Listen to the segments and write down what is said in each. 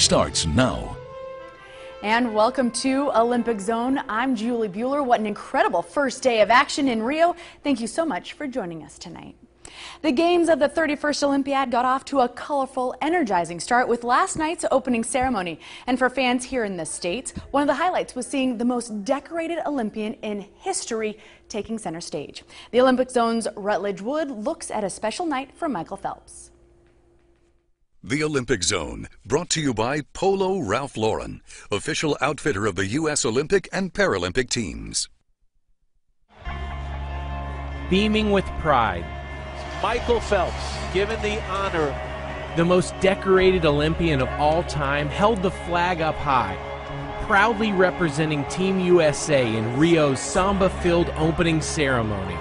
starts now. And welcome to Olympic Zone. I'm Julie Bueller. What an incredible first day of action in Rio. Thank you so much for joining us tonight. The games of the 31st Olympiad got off to a colorful, energizing start with last night's opening ceremony. And for fans here in the States, one of the highlights was seeing the most decorated Olympian in history taking center stage. The Olympic Zone's Rutledge Wood looks at a special night for Michael Phelps. The Olympic Zone, brought to you by Polo Ralph Lauren, official outfitter of the U.S. Olympic and Paralympic teams. Beaming with pride, Michael Phelps, given the honor. The most decorated Olympian of all time, held the flag up high, proudly representing Team USA in Rio's samba-filled opening ceremony.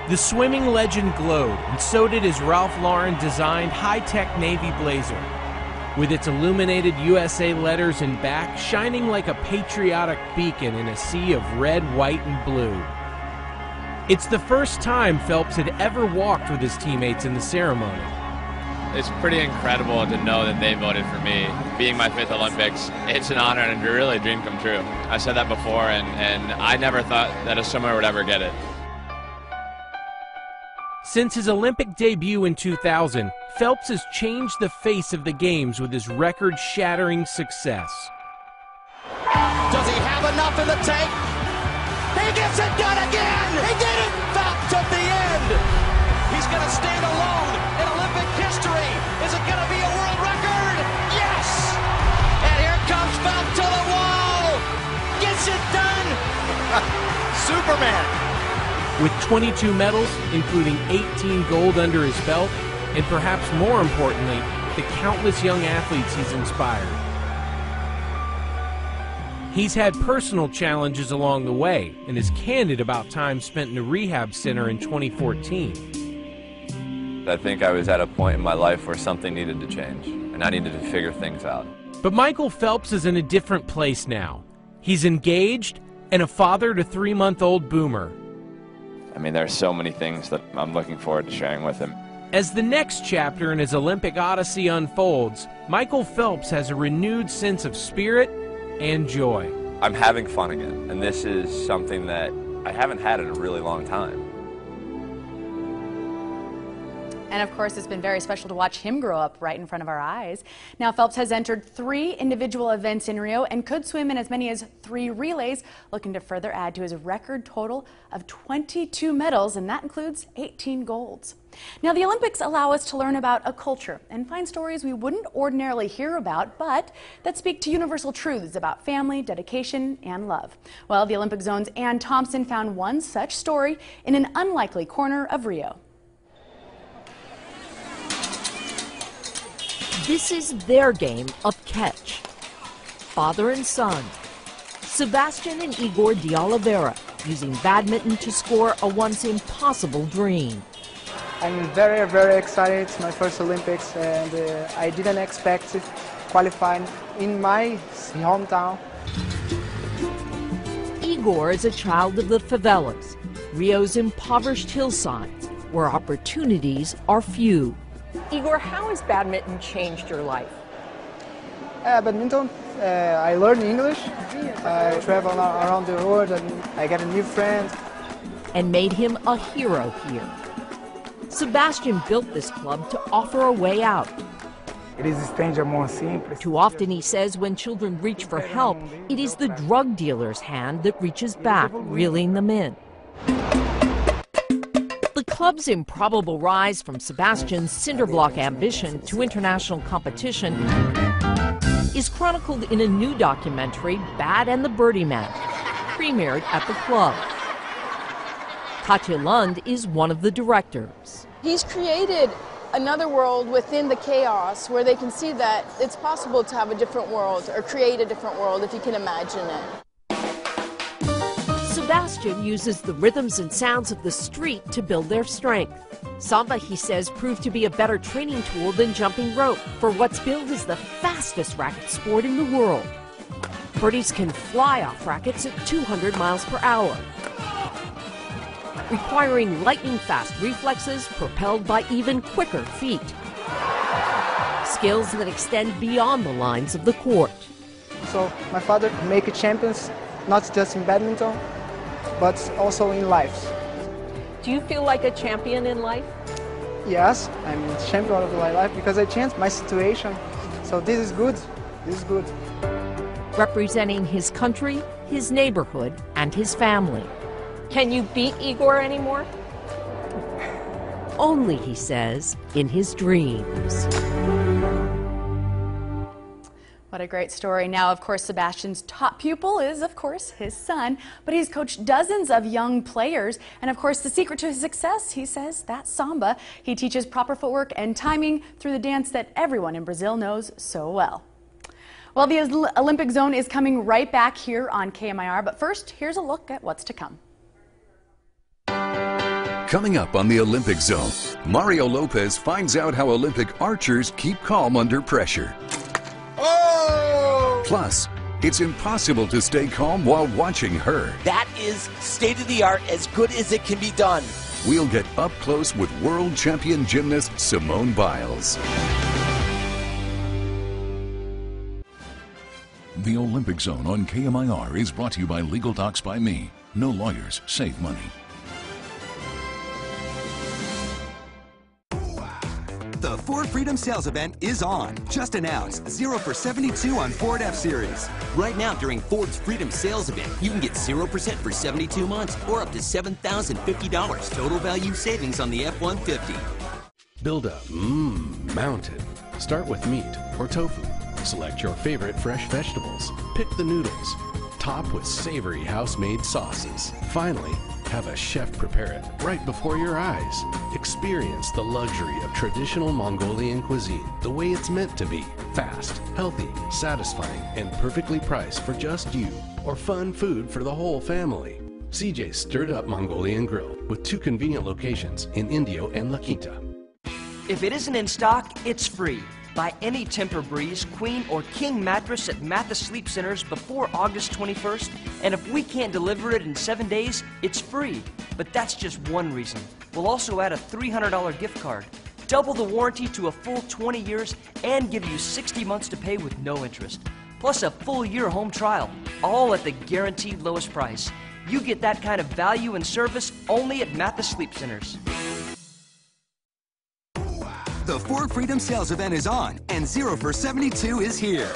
The swimming legend glowed, and so did his Ralph Lauren-designed high-tech navy blazer, with its illuminated USA letters in back shining like a patriotic beacon in a sea of red, white, and blue. It's the first time Phelps had ever walked with his teammates in the ceremony. It's pretty incredible to know that they voted for me. Being my 5th Olympics, it's an honor and really a dream come true. I said that before, and I never thought that a swimmer would ever get it. Since his Olympic debut in 2000, Phelps has changed the face of the Games with his record-shattering success. Does he have enough in the tank? He gets it done again! He did it! Phelps at the end! He's going to stand alone in Olympic history. Is it going to be a world record? Yes! And here comes Phelps to the wall! Gets it done! Superman! With 22 medals, including 18 gold under his belt, and perhaps more importantly, the countless young athletes he's inspired. He's had personal challenges along the way and is candid about time spent in a rehab center in 2014. I think I was at a point in my life where something needed to change, and I needed to figure things out. But Michael Phelps is in a different place now. He's engaged and a father to 3-month-old Boomer. I mean, there are so many things that I'm looking forward to sharing with him. As the next chapter in his Olympic odyssey unfolds, Michael Phelps has a renewed sense of spirit and joy. I'm having fun again, and this is something that I haven't had in a really long time. And of course, it's been very special to watch him grow up right in front of our eyes. Now, Phelps has entered 3 individual events in Rio and could swim in as many as 3 relays, looking to further add to his record total of 22 medals, and that includes 18 golds. Now, the Olympics allow us to learn about a culture and find stories we wouldn't ordinarily hear about, but that speak to universal truths about family, dedication, and love. Well, the Olympic Zone's Ann Thompson found one such story in an unlikely corner of Rio. This is their game of catch. Father and son, Sebastian and Igor de Oliveira, using badminton to score a once impossible dream. I'm very, very excited. It's my first Olympics, and I didn't expect to qualify in my hometown. Igor is a child of the favelas, Rio's impoverished hillsides, where opportunities are few. Igor, how has badminton changed your life? Badminton, I learned English. I travel around the world and I get a new friend. And made him a hero here. Sebastian built this club to offer a way out. Too often, he says, when children reach for help, it is the drug dealer's hand that reaches back, reeling them in. The club's improbable rise from Sebastian's cinderblock ambition to international competition is chronicled in a new documentary, Bad and the Birdie Man, premiered at the club. Katja Lund is one of the directors. He's created another world within the chaos where they can see that it's possible to have a different world or create a different world if you can imagine it. Sebastian uses the rhythms and sounds of the street to build their strength. Samba, he says, proved to be a better training tool than jumping rope for what's billed as the fastest racket sport in the world. Birdies can fly off rackets at 200 miles per hour, requiring lightning-fast reflexes propelled by even quicker feet. skills that extend beyond the lines of the court. So my father make champions, not just in badminton, but also in life. Do you feel like a champion in life? Yes, I'm a champion of my life because I changed my situation. So this is good. This is good. Representing his country, his neighborhood, and his family. Can you beat Igor anymore? Only, he says, in his dreams. What a great story. Now, of course, Sebastian's top pupil is, of course, his son, but he's coached dozens of young players. And, of course, the secret to his success, he says, that's samba. He teaches proper footwork and timing through the dance that everyone in Brazil knows so well. Well, the Olympic Zone is coming right back here on KMIR, but first, here's a look at what's to come. Coming up on the Olympic Zone, Mario Lopez finds out how Olympic archers keep calm under pressure. Oh! Plus, it's impossible to stay calm while watching her. That is state-of-the-art, as good as it can be done. We'll get up close with world champion gymnast Simone Biles. The Olympic Zone on KMIR is brought to you by Legal Docs by Me. No lawyers, save money. The Ford Freedom Sales Event is on. Just announced, 0 for 72 on Ford F-Series. Right now, during Ford's Freedom Sales Event, you can get 0% for 72 months or up to $7,050 total value savings on the F-150. Build a mountain. Start with meat or tofu. Select your favorite fresh vegetables. Pick the noodles. Top with savory house-made sauces. Finally, have a chef prepare it right before your eyes. Experience the luxury of traditional Mongolian cuisine the way it's meant to be. Fast, healthy, satisfying, and perfectly priced for just you. Or fun food for the whole family. CJ's Stirred Up Mongolian Grill with 2 convenient locations in Indio and La Quinta. If it isn't in stock, it's free. Buy any Tempur-Breeze, Queen, or King mattress at Mathis Sleep Centers before August 21st, and if we can't deliver it in 7 days, it's free. But that's just one reason. We'll also add a $300 gift card, double the warranty to a full 20 years, and give you 60 months to pay with no interest. Plus a full year home trial, all at the guaranteed lowest price. You get that kind of value and service only at Mathis Sleep Centers. The Ford Freedom Sales Event is on, and 0 for 72 is here.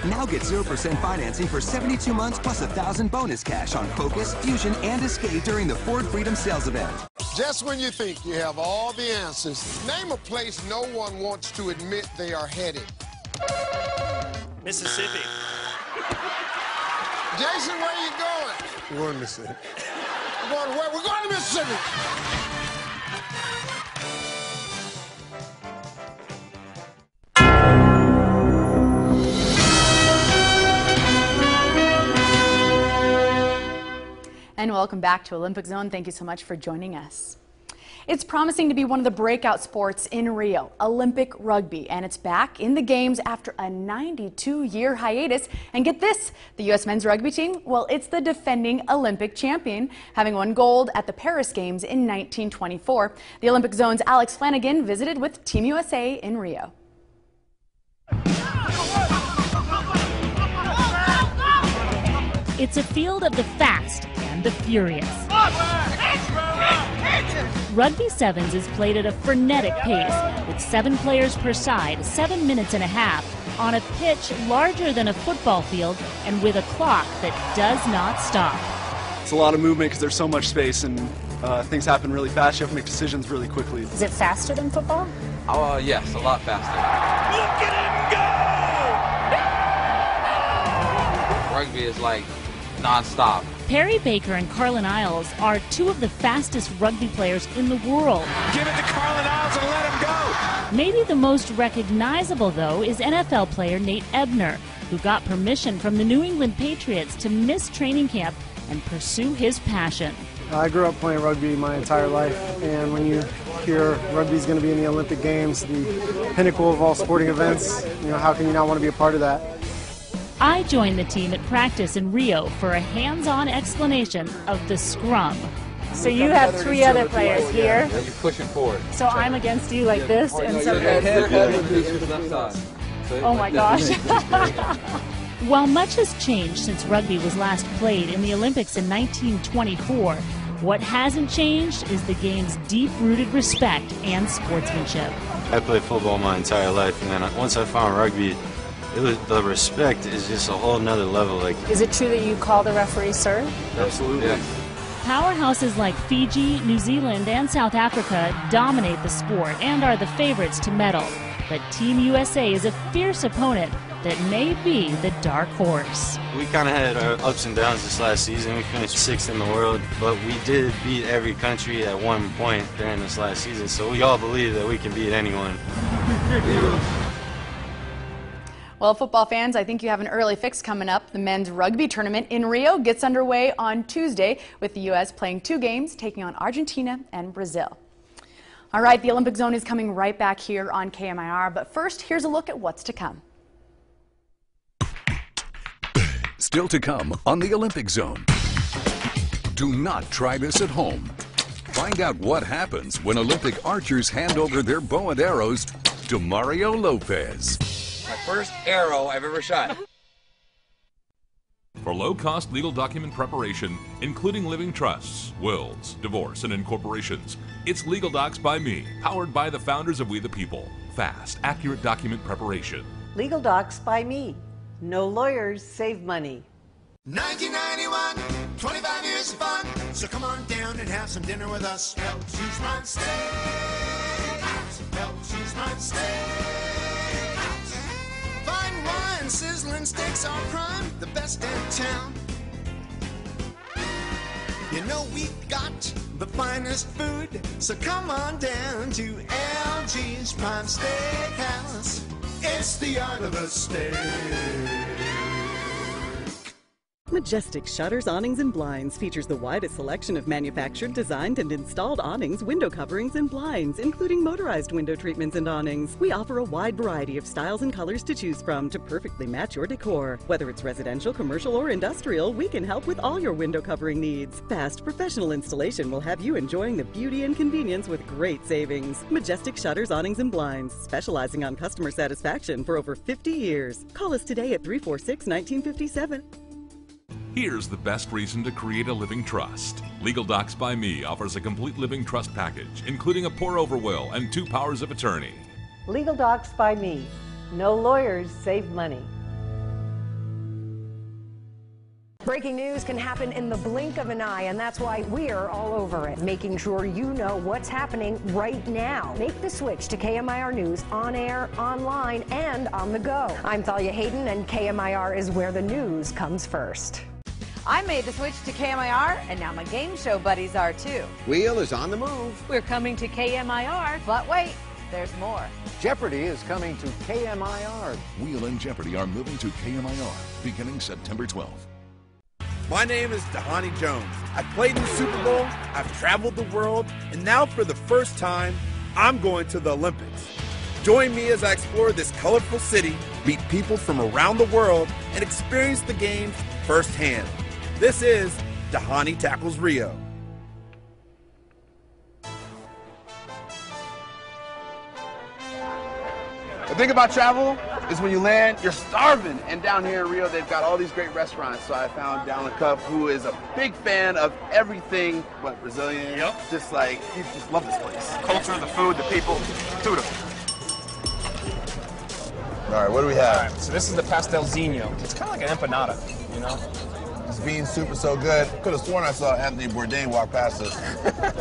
Now get 0% financing for 72 months plus $1,000 bonus cash on Focus, Fusion, and Escape during the Ford Freedom Sales Event. Just when you think you have all the answers, name a place no one wants to admit they are headed. Mississippi. Jason, where are you going? We're going to Mississippi. We're going to where? We're going to Mississippi. And welcome back to Olympic Zone. Thank you so much for joining us. It's promising to be one of the breakout sports in Rio, Olympic rugby, and it's back in the games after a 92-year hiatus. And get this, the U.S. men's rugby team, well, it's the defending Olympic champion, having won gold at the Paris Games in 1924. The Olympic Zone's Alex Flanagan visited with Team USA in Rio. It's a field of the fast and the furious. Rugby sevens is played at a frenetic pace, with 7 players per side, 7 minutes and a half, on a pitch larger than a football field and with a clock that does not stop. It's a lot of movement because there's so much space and things happen really fast. You have to make decisions really quickly. Is it faster than football? Yes, a lot faster. Look at him go! Rugby is like non-stop. Perry Baker and Carlin Isles are 2 of the fastest rugby players in the world. Give it to Carlin Isles and let him go! Maybe the most recognizable, though, is NFL player Nate Ebner, who got permission from the New England Patriots to miss training camp and pursue his passion. I grew up playing rugby my entire life, and when you hear rugby's going to be in the Olympic Games, the pinnacle of all sporting events, how can you not want to be a part of that? I joined the team at practice in Rio for a hands-on explanation of the scrum. So you have 3 other players here. Yeah, you're pushing forward. So I'm against you like this, and so your head would be to the left side. So oh my gosh. While much has changed since rugby was last played in the Olympics in 1924, what hasn't changed is the game's deep-rooted respect and sportsmanship. I played football my entire life, and then once I found rugby, the respect is just a whole nother level. Like, is it true that you call the referee sir? Absolutely. Yeah. Powerhouses like Fiji, New Zealand, and South Africa dominate the sport and are the favorites to medal. But Team USA is a fierce opponent that may be the dark horse. We kind of had our ups and downs this last season. We finished 6th in the world, but we did beat every country at one point during this last season, so we all believe that we can beat anyone. Well, football fans, I think you have an early fix coming up. The men's rugby tournament in Rio gets underway on Tuesday with the U.S. playing 2 games, taking on Argentina and Brazil. All right, the Olympic Zone is coming right back here on KMIR, but first, here's a look at what's to come. Still to come on the Olympic Zone. Do not try this at home. Find out what happens when Olympic archers hand over their bow and arrows to Mario Lopez. My first arrow I've ever shot. For low-cost legal document preparation, including living trusts, wills, divorce, and incorporations, it's Legal Docs by Me, powered by the founders of We the People. Fast, accurate document preparation. Legal Docs by Me. No lawyers, save money. 1991, 25 years of fun. So come on down and have some dinner with us. Help choose my steakhouse. Help choose my steakhouse. Fine wine, sizzling steaks are prime, the best in town. You know we've got the finest food, so come on down to LG's Prime Steakhouse. It's the art of a steak. Majestic Shutters, Awnings, and Blinds features the widest selection of manufactured, designed, and installed awnings, window coverings, and blinds, including motorized window treatments and awnings. We offer a wide variety of styles and colors to choose from to perfectly match your decor. Whether it's residential, commercial, or industrial, we can help with all your window covering needs. Fast, professional installation will have you enjoying the beauty and convenience with great savings. Majestic Shutters, Awnings, and Blinds, specializing on customer satisfaction for over 50 years. Call us today at 346-1957. Here's the best reason to create a living trust. Legal Docs by Me offers a complete living trust package, including a pour-over will and 2 powers of attorney. Legal Docs by Me. No lawyers, save money. Breaking news can happen in the blink of an eye, and that's why we're all over it, making sure you know what's happening right now. Make the switch to KMIR News on air, online, and on the go. I'm Thalia Hayden, and KMIR is where the news comes first. I made the switch to KMIR, and now my game show buddies are too. Wheel is on the move. We're coming to KMIR, but wait, there's more. Jeopardy is coming to KMIR. Wheel and Jeopardy are moving to KMIR beginning September 12th. My name is Dahani Jones. I've played in the Super Bowl, I've traveled the world, and now for the first time, I'm going to the Olympics. Join me as I explore this colorful city, meet people from around the world, and experience the games firsthand. This is Dahani Tackles Rio. The thing about travel is when you land, you're starving. And down here in Rio, they've got all these great restaurants. So I found Down the Cup, who is a big fan of everything but Brazilian. Yep. Just like, you just love this place. Culture, the food, the people, tudo. All right, what do we have? All right, so this is the pastelzinho. It's kind of like an empanada, you know? This bean soup is so good. Could have sworn I saw Anthony Bourdain walk past us.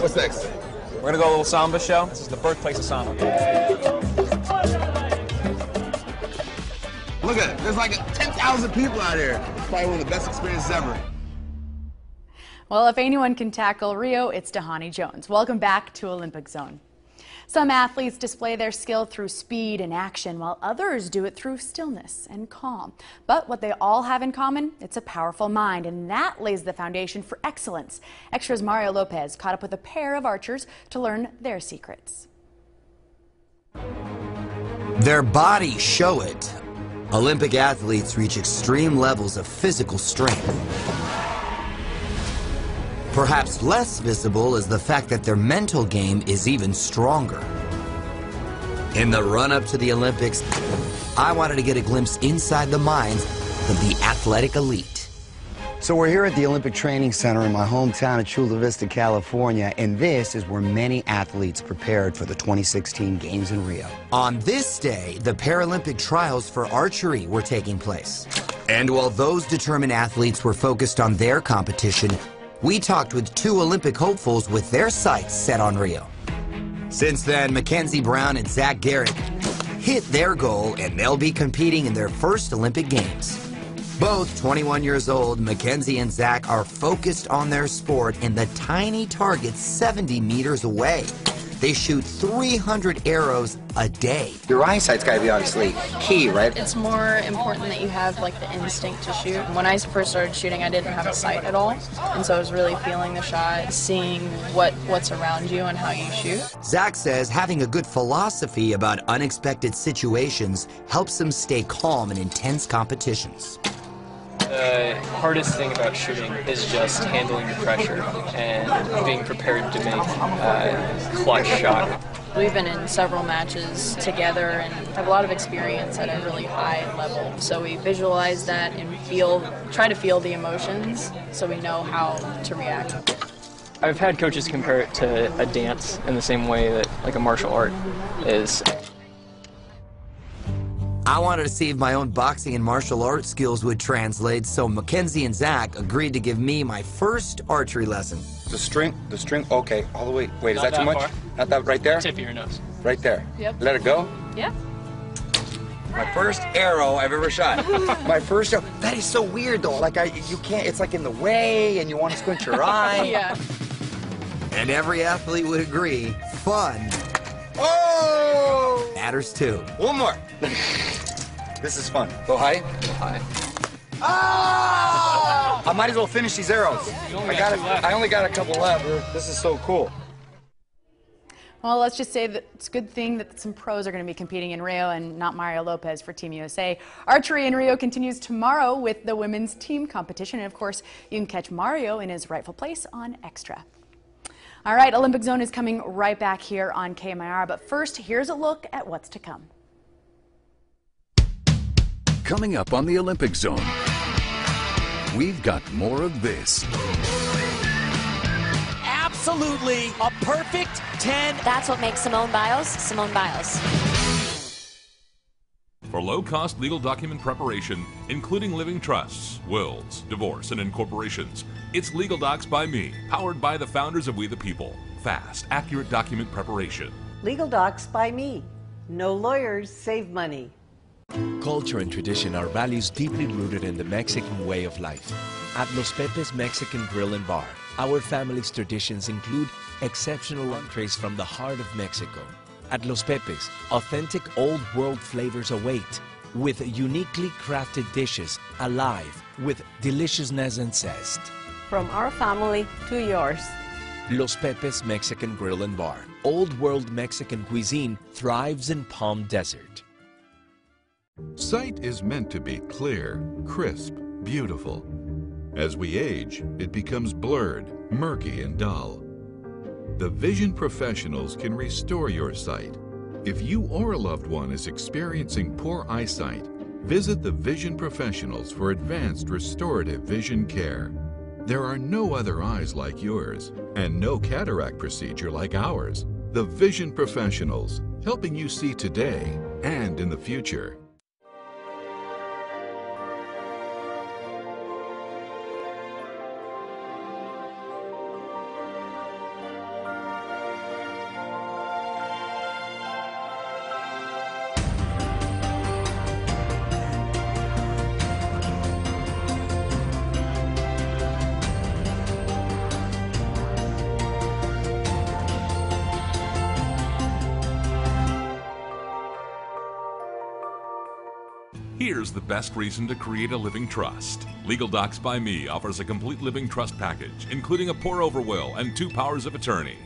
What's next? We're gonna go a little samba show. This is the birthplace of samba. Look at it. There's like 10,000 people out here. It's probably one of the best experiences ever. Well, if anyone can tackle Rio, it's Dahani Jones. Welcome back to Olympic Zone. Some athletes display their skill through speed and action, while others do it through stillness and calm. But what they all have in common, it's a powerful mind, and that lays the foundation for excellence. Extra's Mario Lopez caught up with a pair of archers to learn their secrets. Their bodies show it. Olympic athletes reach extreme levels of physical strength. Perhaps less visible is the fact that their mental game is even stronger. In the run-up to the Olympics, I wanted to get a glimpse inside the minds of the athletic elite. So we're here at the Olympic Training Center in my hometown of Chula Vista, California, and this is where many athletes prepared for the 2016 Games in Rio. On this day, the Paralympic trials for archery were taking place. And while those determined athletes were focused on their competition, we talked with two Olympic hopefuls with their sights set on Rio. Since then, Mackenzie Brown and Zach Garrett hit their goal, and they'll be competing in their first Olympic Games. Both 21 years old, Mackenzie and Zach are focused on their sport and the tiny target 70 meters away. They shoot 300 arrows a day. Your eyesight's got to be obviously key, right? It's more important that you have like the instinct to shoot. When I first started shooting, I didn't have a sight at all, and so I was really feeling the shot, seeing what's around you and how you shoot. Zach says having a good philosophy about unexpected situations helps him stay calm in intense competitions. The hardest thing about shooting is just handling the pressure and being prepared to make a clutch shot. We've been in several matches together and have a lot of experience at a really high level. So we visualize that and try to feel the emotions so we know how to react. I've had coaches compare it to a dance in the same way that like a martial art is. I wanted to see if my own boxing and martial arts skills would translate, so Mackenzie and Zach agreed to give me my first archery lesson. The string, okay, all the way. Wait, is that too much? Far. Not that, right there? Tip of your nose. Right there. Yep. Let it go? Yeah. My first arrow I've ever shot. My first arrow. That is so weird though. Like you can't, it's like in the way and you want to squint your eye. Yeah. And every athlete would agree, fun Oh! matters too. One more. This is fun. Go high. Go high. Ah! I might as well finish these arrows. I only got a couple left. This is so cool. Well, let's just say that it's a good thing that some pros are going to be competing in Rio and not Mario Lopez for Team USA. Archery in Rio continues tomorrow with the women's team competition. And of course, you can catch Mario in his rightful place on Extra. All right, Olympic Zone is coming right back here on KMIR. But first, here's a look at what's to come. Coming up on the Olympic Zone, we've got more of this. Absolutely a perfect 10. That's what makes Simone Biles, Simone Biles. For low-cost legal document preparation, including living trusts, wills, divorce, and incorporations, it's Legal Docs by Me, powered by the founders of We the People. Fast, accurate document preparation. Legal Docs by Me. No lawyers, save money. Culture and tradition are values deeply rooted in the Mexican way of life. At Los Pepes Mexican Grill and Bar, our family's traditions include exceptional entrees from the heart of Mexico. At Los Pepes, authentic old world flavors await, with uniquely crafted dishes alive with deliciousness and zest. From our family to yours. Los Pepes Mexican Grill and Bar. Old world Mexican cuisine thrives in Palm Desert. Sight is meant to be clear, crisp, beautiful. As we age, it becomes blurred, murky, and dull. The vision professionals can restore your sight. If you or a loved one is experiencing poor eyesight, visit the vision professionals for advanced restorative vision care. There are no other eyes like yours, and no cataract procedure like ours. The vision professionals, helping you see today and in the future. Here's the best reason to create a living trust. Legal Docs by Me offers a complete living trust package, including a pour-over will and 2 powers of attorney.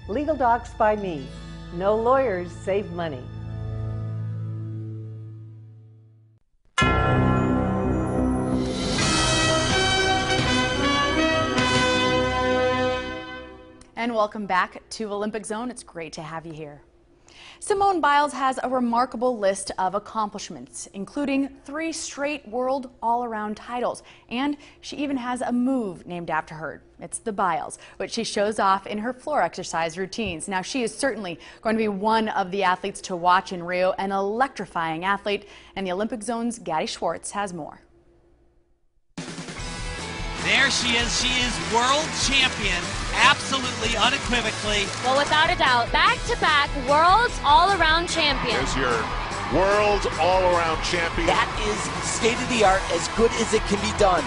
Legal Docs by Me. No lawyers, save money. And welcome back to Olympic Zone. It's great to have you here. Simone Biles has a remarkable list of accomplishments, including 3 straight world all-around titles. And she even has a move named after her. It's the Biles, which she shows off in her floor exercise routines. Now, she is certainly going to be one of the athletes to watch in Rio, an electrifying athlete. And the Olympic Zone's Gadi Schwartz has more. There she is. She is world champion, absolutely, unequivocally. Well, without a doubt, back-to-back world's all-around champion. There's your world all-around champion. That is state-of-the-art, as good as it can be done.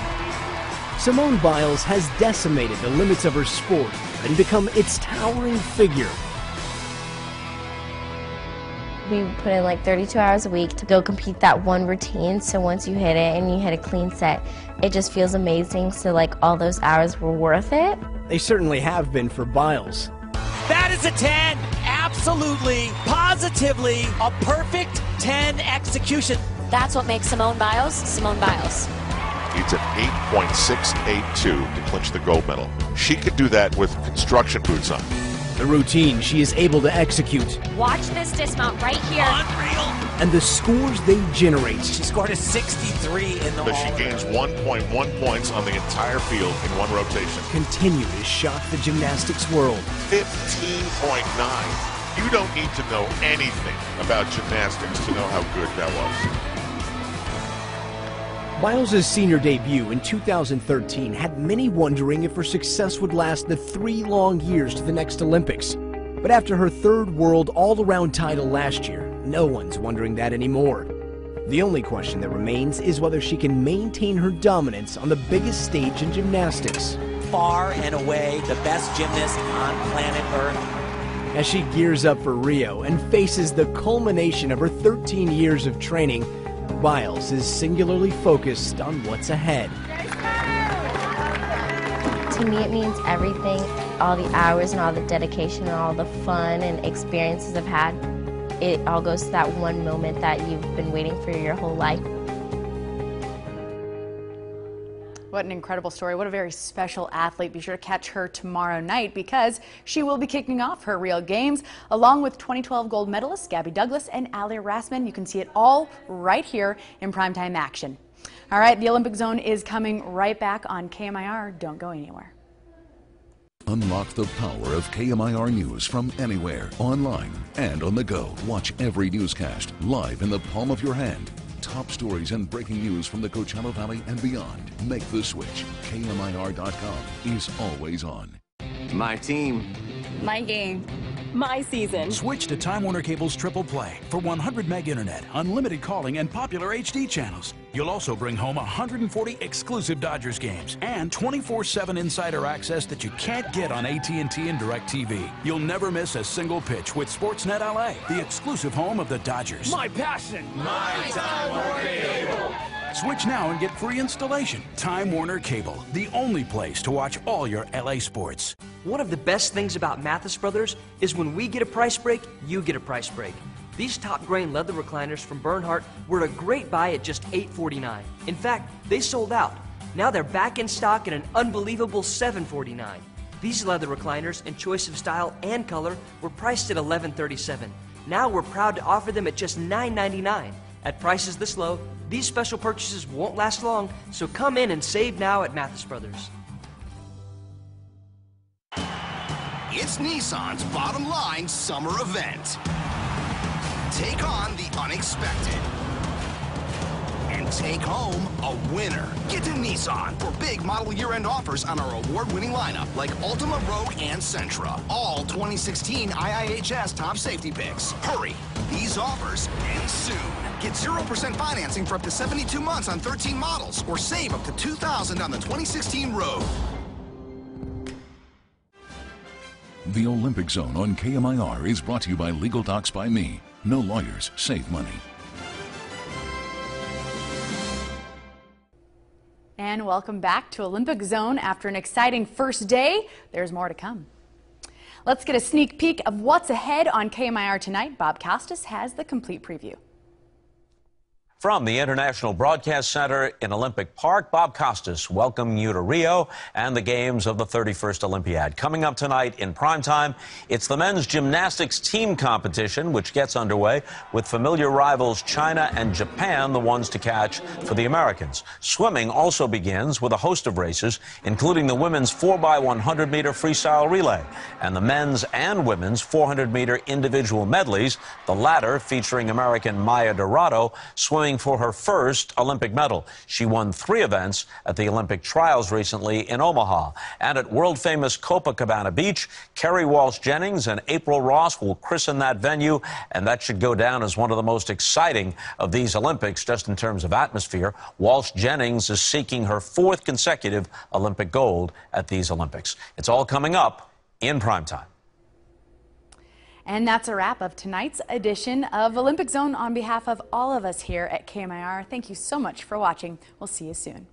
Simone Biles has decimated the limits of her sport and become its towering figure. We put in like 32 hours a week to go compete that one routine, so once you hit it and you hit a clean set, it just feels amazing, so like all those hours were worth it. They certainly have been for Biles. That is a 10, absolutely, positively, a perfect 10 execution. That's what makes Simone Biles, Simone Biles. It's an 8.682 to clinch the gold medal. She could do that with construction boots on. The routine she is able to execute. Watch this dismount right here. Unreal. And the scores they generate. She scored a 63 in the But she gains 1.1 points on the entire field in one rotation. Continue to shock the gymnastics world. 15.9. You don't need to know anything about gymnastics to know how good that was. Biles' senior debut in 2013 had many wondering if her success would last the 3 long years to the next Olympics. But after her 3rd world all-around title last year, no one's wondering that anymore. The only question that remains is whether she can maintain her dominance on the biggest stage in gymnastics. Far and away the best gymnast on planet Earth. As she gears up for Rio and faces the culmination of her 13 years of training, Biles is singularly focused on what's ahead. To me, it means everything. All the hours and all the dedication and all the fun and experiences I've had, it all goes to that one moment that you've been waiting for your whole life. What an incredible story. What a very special athlete. Be sure to catch her tomorrow night because she will be kicking off her Rio Games along with 2012 gold medalists Gabby Douglas and Ali Rasman. You can see it all right here in primetime action. All right, the Olympic Zone is coming right back on KMIR. Don't go anywhere. Unlock the power of KMIR News from anywhere, online and on the go. Watch every newscast live in the palm of your hand. Top stories and breaking news from the Coachella Valley and beyond. Make the switch. KMIR.com is always on. My team. My game. My season. Switch to Time Warner Cable's Triple Play for 100 meg internet, unlimited calling, and popular HD channels. You'll also bring home 140 exclusive Dodgers games and 24/7 insider access that you can't get on AT&T and DirecTV. You'll never miss a single pitch with Sportsnet LA, the exclusive home of the Dodgers. My passion. My Time Warner Cable. Switch now and get free installation. Time Warner Cable, the only place to watch all your LA sports. One of the best things about Mathis Brothers is when we get a price break, you get a price break. These top grain leather recliners from Bernhardt were a great buy at just $849. In fact, they sold out. Now they're back in stock at an unbelievable $749. These leather recliners in choice of style and color were priced at $1137. Now we're proud to offer them at just $999. At prices this low, these special purchases won't last long, so come in and save now at Mathis Brothers. It's Nissan's bottom line summer event. Take on the unexpected and take home a winner. Get to Nissan for big model year-end offers on our award-winning lineup like Altima, Rogue, and Sentra. All 2016 IIHS top safety picks. Hurry, these offers end soon. Get 0% financing for up to 72 months on 13 models or save up to $2,000 on the 2016 Rogue. The Olympic Zone on KMIR is brought to you by Legal Docs by Me. No lawyers, save money. And welcome back to Olympic Zone. After an exciting first day, there's more to come. Let's get a sneak peek of what's ahead on KMIR tonight. Bob Costas has the complete preview. From the International Broadcast Center in Olympic Park, Bob Costas welcoming you to Rio and the games of the 31st Olympiad. Coming up tonight in primetime, it's the men's gymnastics team competition, which gets underway with familiar rivals China and Japan, the ones to catch for the Americans. Swimming also begins with a host of races, including the women's 4x100-meter freestyle relay and the men's and women's 400-meter individual medleys, the latter featuring American Maya Dorado swimming for her first Olympic medal. She won 3 events at the Olympic trials recently in Omaha. And at world-famous Copacabana Beach, Kerry Walsh-Jennings and April Ross will christen that venue, and that should go down as one of the most exciting of these Olympics just in terms of atmosphere. Walsh-Jennings is seeking her 4th consecutive Olympic gold at these Olympics. It's all coming up in primetime. And that's a wrap of tonight's edition of Olympic Zone. On behalf of all of us here at KMIR, thank you so much for watching. We'll see you soon.